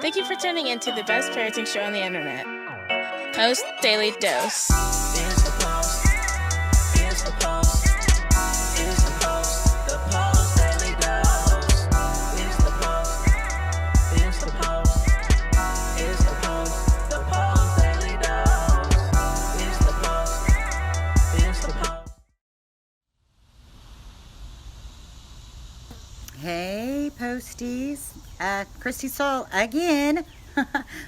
Thank you for tuning in to the best parenting show on the internet, Post Daily Dose. It's the Post. It's the Post. It's the Post. The Post Daily Dose. It's the Post. It's the Post. It's the Post. The Post Daily Dose. It's the Post. It's the Post. Hey, Posties. Kristi, Saul again.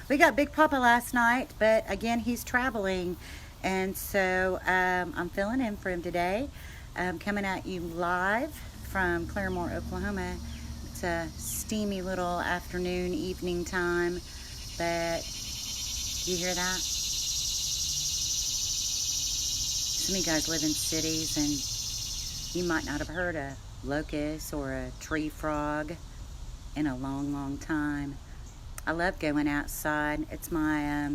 We got Big Papa last night, but again, he's traveling. And so I'm filling in for him today. Coming at you live from Claremore, Oklahoma. It's a steamy little afternoon, evening time. But you hear that? Some of you guys live in cities and you might not have heard a locust or a tree frog in a long, long time. I love going outside. It's my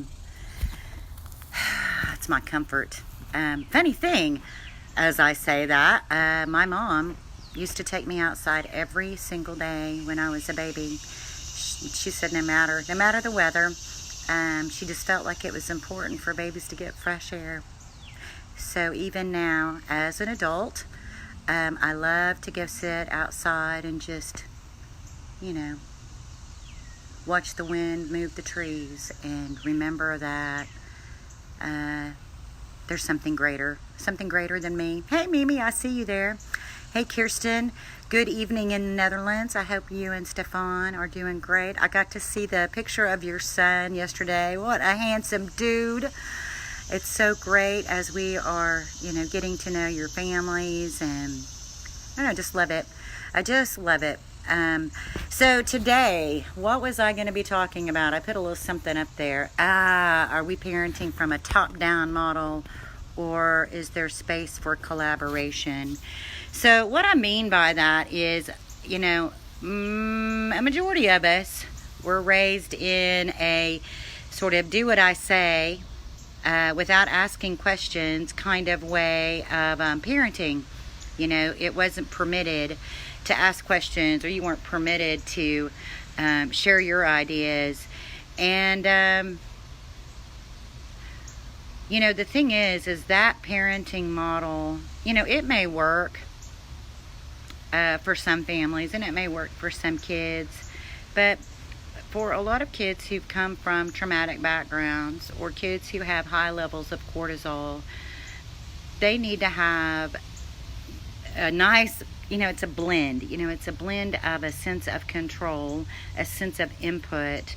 comfort. Funny thing, as I say that, my mom used to take me outside every single day when I was a baby. She said no matter the weather, she just felt like it was important for babies to get fresh air. So even now, as an adult, I love to go sit outside and just, watch the wind move the trees and remember that there's something greater than me. Hey, Mimi, I see you there. Hey, Kirsten, good evening in the Netherlands. I hope you and Stefan are doing great. I got to see the picture of your son yesterday. What a handsome dude. It's so great as we are, getting to know your families, and I don't know, just love it. I just love it. So today, what was I going to be talking about? I put a little something up there. Are we parenting from a top-down model, or is there space for collaboration? So what I mean by that is, a majority of us were raised in a sort of do what I say, without asking questions kind of way of parenting. It wasn't permitted to ask questions, or you weren't permitted to share your ideas. And the thing is that parenting model, it may work for some families, and it may work for some kids, but for a lot of kids who've come from traumatic backgrounds, or kids who have high levels of cortisol, they need to have a nice, it's a blend. It's a blend of a sense of control, a sense of input,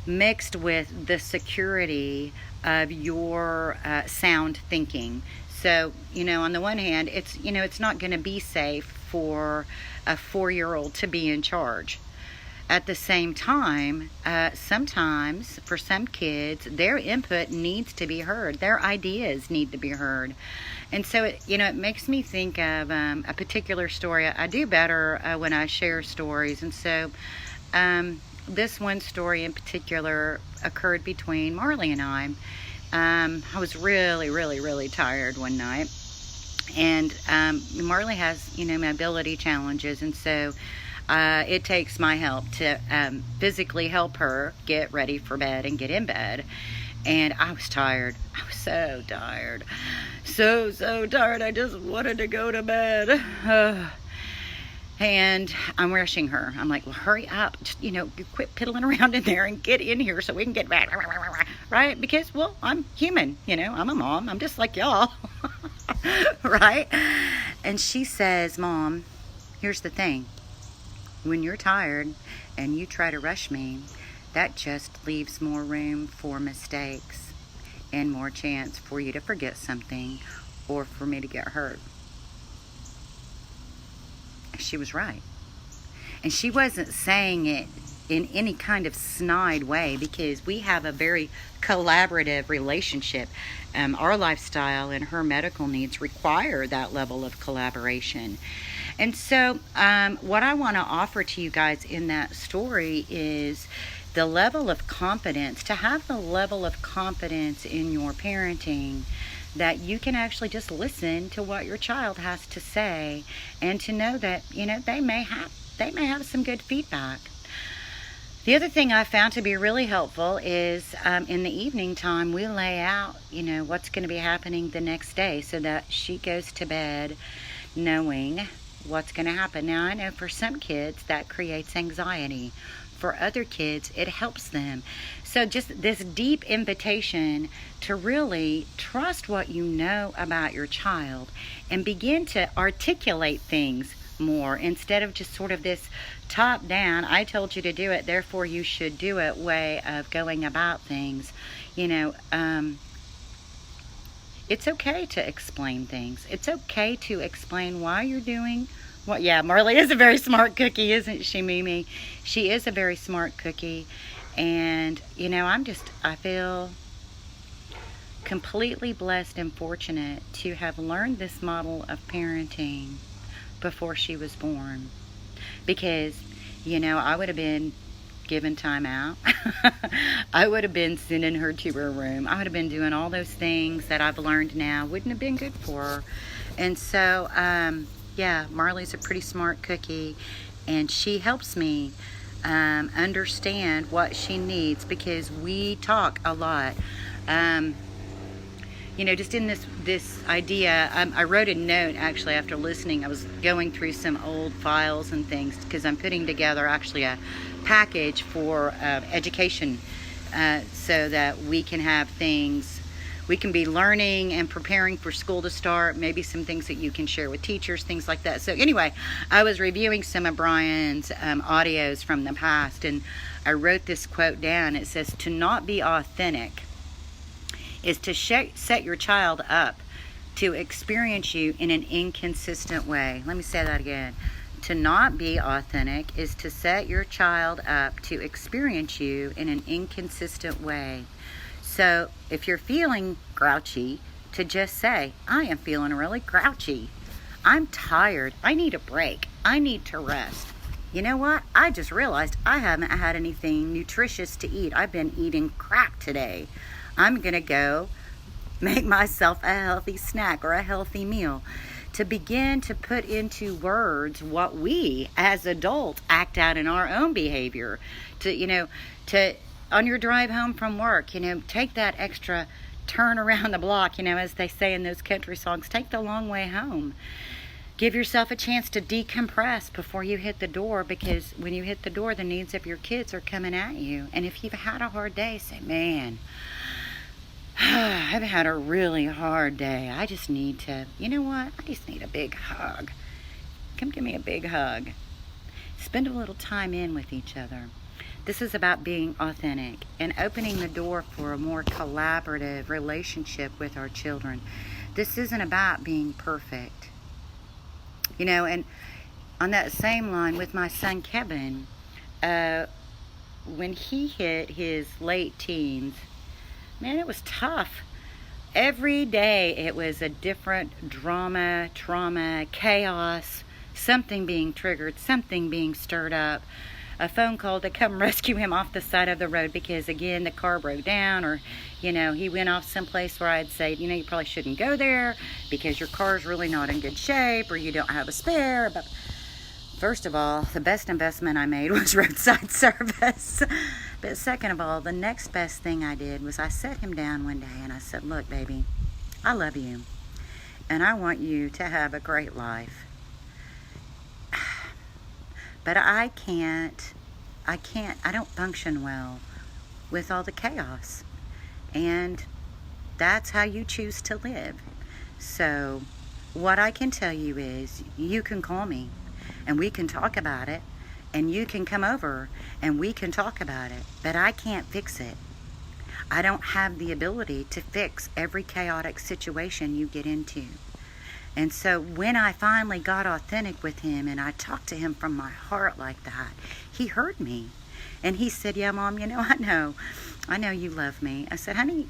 mixed with the security of your sound thinking. So, on the one hand, it's not going to be safe for a 4-year-old to be in charge. At the same time, sometimes for some kids, their input needs to be heard. Their ideas need to be heard. And so, it makes me think of a particular story. I do better when I share stories. And so this one story in particular occurred between Marley and I. I was really, really, really tired one night. And Marley has, mobility challenges. And so it takes my help to physically help her get ready for bed and get in bed. And I was tired. I was so tired. So tired. I just wanted to go to bed. And I'm rushing her. I'm like, well, hurry up. Just, quit piddling around in there and get in here so we can get back. Right? Because, well, I'm human. I'm a mom. I'm just like y'all. Right? And she says, Mom, here's the thing. When you're tired and you try to rush me, that just leaves more room for mistakes and more chance for you to forget something or for me to get hurt. She was right. And she wasn't saying it in any kind of snide way, because we have a very collaborative relationship. Our lifestyle and her medical needs require that level of collaboration. And so what I want to offer to you guys in that story is the level of confidence, to have the level of confidence in your parenting that you can actually just listen to what your child has to say, and to know that, they may have some good feedback. The other thing I found to be really helpful is in the evening time, we lay out, what's going to be happening the next day so that she goes to bed knowing what's going to happen. Now, I know for some kids that creates anxiety. For other kids, it helps them. So just this deep invitation to really trust what you know about your child and begin to articulate things more instead of just sort of this top down, I told you to do it, therefore you should do it way of going about things. It's okay to explain things. It's okay to explain why you're doing what. Yeah, Marley is a very smart cookie, isn't she, Mimi? She is a very smart cookie. And, I feel completely blessed and fortunate to have learned this model of parenting before she was born. Because, I would have been given time out. I would have been sending her to her room. I would have been doing all those things that I've learned now. Wouldn't have been good for her. And so, Marley's a pretty smart cookie. And she helps me understand what she needs because we talk a lot. Just in this idea, I wrote a note actually after listening. I was going through some old files and things because I'm putting together actually a package for education so that we can have things, we can be learning and preparing for school to start, maybe some things that you can share with teachers, things like that. So anyway, I was reviewing some of Brian's audios from the past, and I wrote this quote down. It says, "To not be authentic is to set your child up to experience you in an inconsistent way." Let me say that again. To not be authentic is to set your child up to experience you in an inconsistent way. So if you're feeling grouchy, to just say, "I am feeling really grouchy. I'm tired. I need a break. I need to rest. You know what? I just realized I haven't had anything nutritious to eat. I've been eating crap today. I'm going to go make myself a healthy snack or a healthy meal." To begin to put into words what we as adults act out in our own behavior. To on your drive home from work, take that extra turn around the block, as they say in those country songs, take the long way home. Give yourself a chance to decompress before you hit the door, because when you hit the door, the needs of your kids are coming at you. And if you've had a hard day, say, "Man, I've had a really hard day. I just need to, I just need a big hug. Come give me a big hug." Spend a little time in with each other. This is about being authentic and opening the door for a more collaborative relationship with our children. This isn't about being perfect. And on that same line with my son Kevin, when he hit his late teens, man, it was tough. Every day it was a different drama, trauma, chaos, something being triggered, something being stirred up. A phone call to come rescue him off the side of the road because, again, the car broke down, or, he went off someplace where I'd say, you probably shouldn't go there because your car's really not in good shape or you don't have a spare. But first of all, the best investment I made was roadside service. But second of all, the next best thing I did was I sat him down one day and I said, "Look, baby, I love you and I want you to have a great life. But I don't function well with all the chaos. And that's how you choose to live. So what I can tell you is you can call me and we can talk about it, and you can come over and we can talk about it, but I can't fix it. I don't have the ability to fix every chaotic situation you get into." And so when I finally got authentic with him and I talked to him from my heart like that, he heard me. And he said, "Yeah, Mom, I know you love me." I said, "Honey,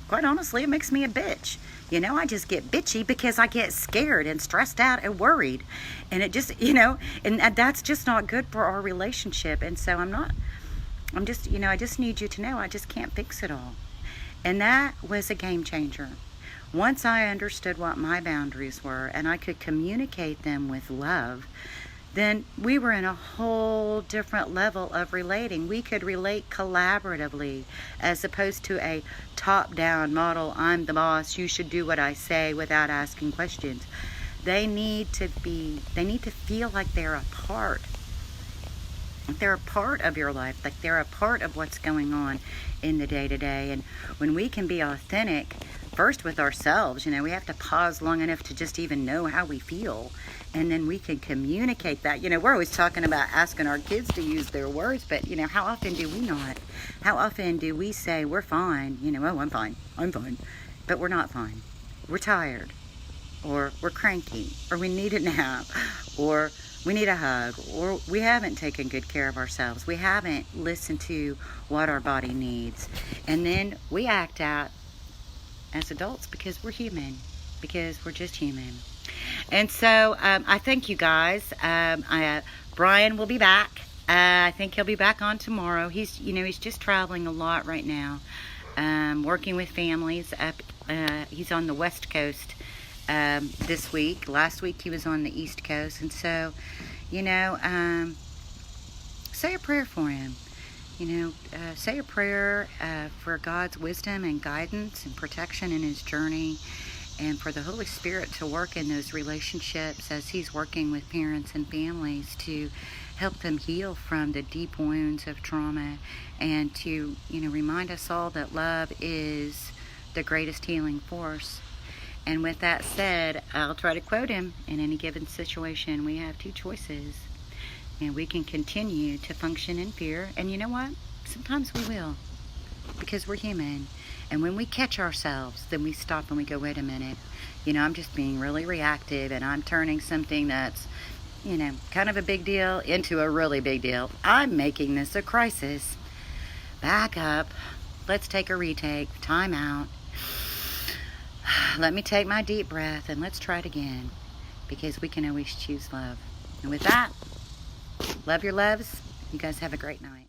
quite honestly, it makes me a bitch. I just get bitchy because I get scared and stressed out and worried. And it just, and that's just not good for our relationship. And so I just need you to know I just can't fix it all." And that was a game changer. Once I understood what my boundaries were and I could communicate them with love, then we were in a whole different level of relating. We could relate collaboratively as opposed to a top-down model. I'm the boss, you should do what I say without asking questions. They need to feel like they're a part. They're a part of your life, like they're a part of what's going on in the day-to-day. And when we can be authentic, first with ourselves, we have to pause long enough to just even know how we feel. And then we can communicate that. We're always talking about asking our kids to use their words, but, how often do we not? How often do we say, we're fine, oh, I'm fine, but we're not fine. We're tired, or we're cranky, or we need a nap, or we need a hug, or we haven't taken good care of ourselves. We haven't listened to what our body needs. And then we act out as adults because we're human, because we're just human. And so I thank you guys. Brian will be back. I think he'll be back on tomorrow. He's just traveling a lot right now, working with families up. He's on the West Coast this week. Last week he was on the East Coast, and so say a prayer for him. Say a prayer for God's wisdom and guidance and protection in his journey, and for the Holy Spirit to work in those relationships as he's working with parents and families to help them heal from the deep wounds of trauma, and to remind us all that love is the greatest healing force. And with that said, I'll try to quote him: in any given situation, we have two choices. And we can continue to function in fear. And you know what? Sometimes we will, because we're human. And when we catch ourselves, then we stop and we go, wait a minute. I'm just being really reactive, and I'm turning something that's, kind of a big deal into a really big deal. I'm making this a crisis. Back up. Let's take a retake. Time out. Let me take my deep breath, and let's try it again, because we can always choose love. And with that, love your loves. You guys have a great night.